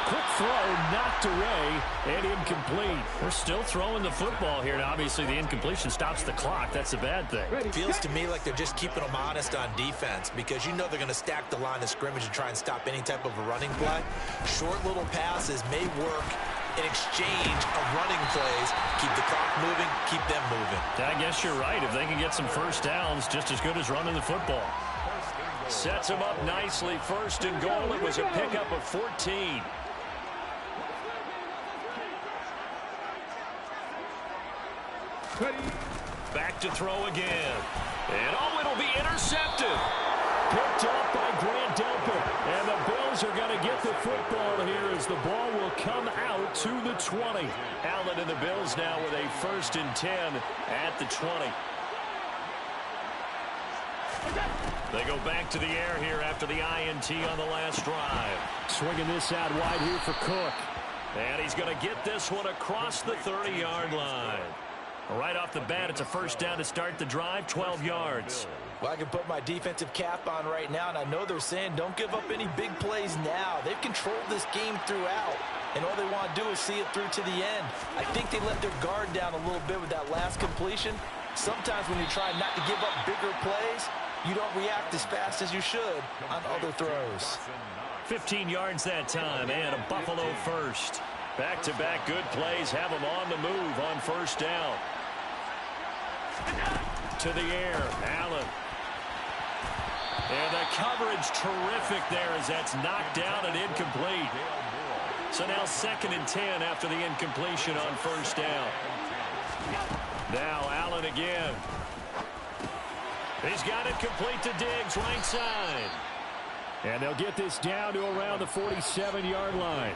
Quick throw knocked away and incomplete. We're still throwing the football here. Now, obviously, the incompletion stops the clock. That's a bad thing. Feels to me like they're just keeping them honest on defense because you know they're going to stack the line of scrimmage and try and stop any type of a running play. Short little passes may work in exchange of running plays. Keep the clock moving, keep them moving. I guess you're right. If they can get some first downs, just as good as running the football. Sets him up nicely. 1st and goal. It was a pickup of 14. Back to throw again. And it'll be intercepted. Picked up by Grant Delpit. And the Bills are going to get the football here as the ball will come out to the 20. Allen and the Bills now with a 1st and 10 at the 20. They go back to the air here after the INT on the last drive. Swinging this out wide here for Cook. And he's going to get this one across the 30-yard line. Right off the bat, it's a first down to start the drive, 12 yards. Well, I can put my defensive cap on right now, and I know they're saying don't give up any big plays now. They've controlled this game throughout, and all they want to do is see it through to the end. I think they let their guard down a little bit with that last completion. Sometimes when you try not to give up bigger plays, you don't react as fast as you should on other throws. 15 yards that time, and a Buffalo first. Back-to-back good plays have them on the move on 1st down. To the air, Allen. And the coverage terrific there as that's knocked down and incomplete. So now 2nd and 10 after the incompletion on 1st down. Now Allen again. He's got it complete to Diggs, right side. And they'll get this down to around the 47-yard line.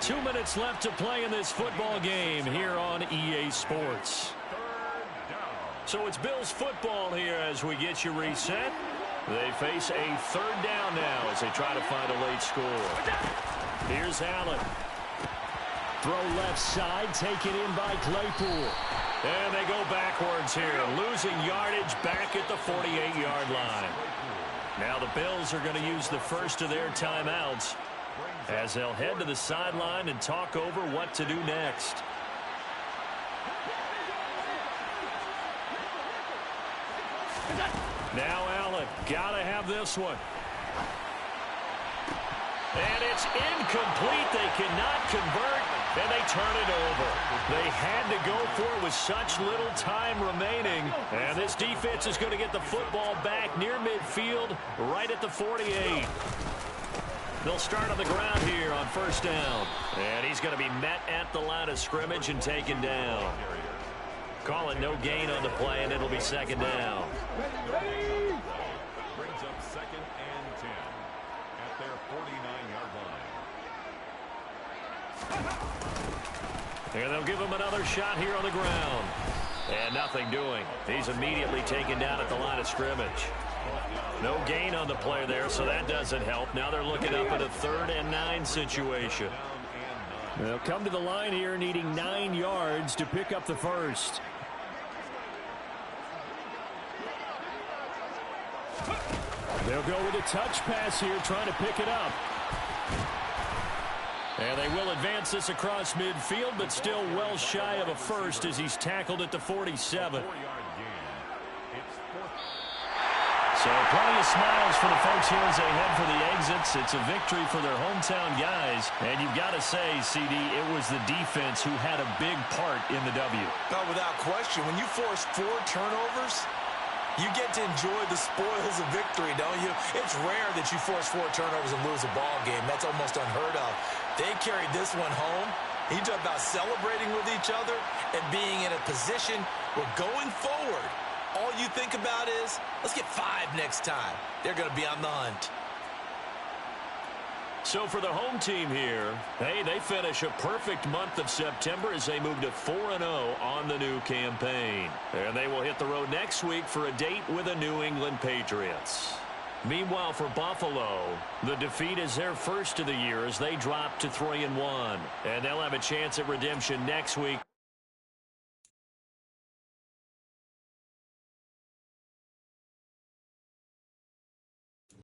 2 minutes left to play in this football game here on EA Sports. So it's Bills football here as we get you reset. They face a 3rd down now as they try to find a late score. Here's Allen. Throw left side, taken in by Claypool. And they go backwards here, losing yardage back at the 48-yard line. Now the Bills are going to use the first of their timeouts. as they'll head to the sideline and talk over what to do next. Now Allen, gotta have this one. And it's incomplete. They cannot convert, and they turn it over. They had to go for it with such little time remaining. And this defense is going to get the football back near midfield, right at the 48. They'll start on the ground here on first down. And he's going to be met at the line of scrimmage and taken down. Call it no gain on the play, and it'll be second down. Brings up second and 10 at their 49-yard line. And they'll give him another shot here on the ground. And nothing doing. He's immediately taken down at the line of scrimmage. No gain on the play there, so that doesn't help. Now they're looking up at a 3rd and 9 situation. They'll come to the line here needing 9 yards to pick up the first. They'll go with a touch pass here, trying to pick it up. And they will advance this across midfield, but still well shy of a first as he's tackled at the 47. So plenty of smiles for the folks here as they head for the exits. It's a victory for their hometown guys. And you've got to say, CD, it was the defense who had a big part in the W. No, without question. When you force 4 turnovers, you get to enjoy the spoils of victory, don't you? It's rare that you force 4 turnovers and lose a ball game. That's almost unheard of. They carried this one home. You talk about celebrating with each other and being in a position where going forward, all you think about is, let's get 5 next time. They're going to be on the hunt. So for the home team here, hey, they finish a perfect month of September as they move to 4-0 on the new campaign. And they will hit the road next week for a date with the New England Patriots. Meanwhile, for Buffalo, the defeat is their first of the year as they drop to 3-1. And they'll have a chance at redemption next week.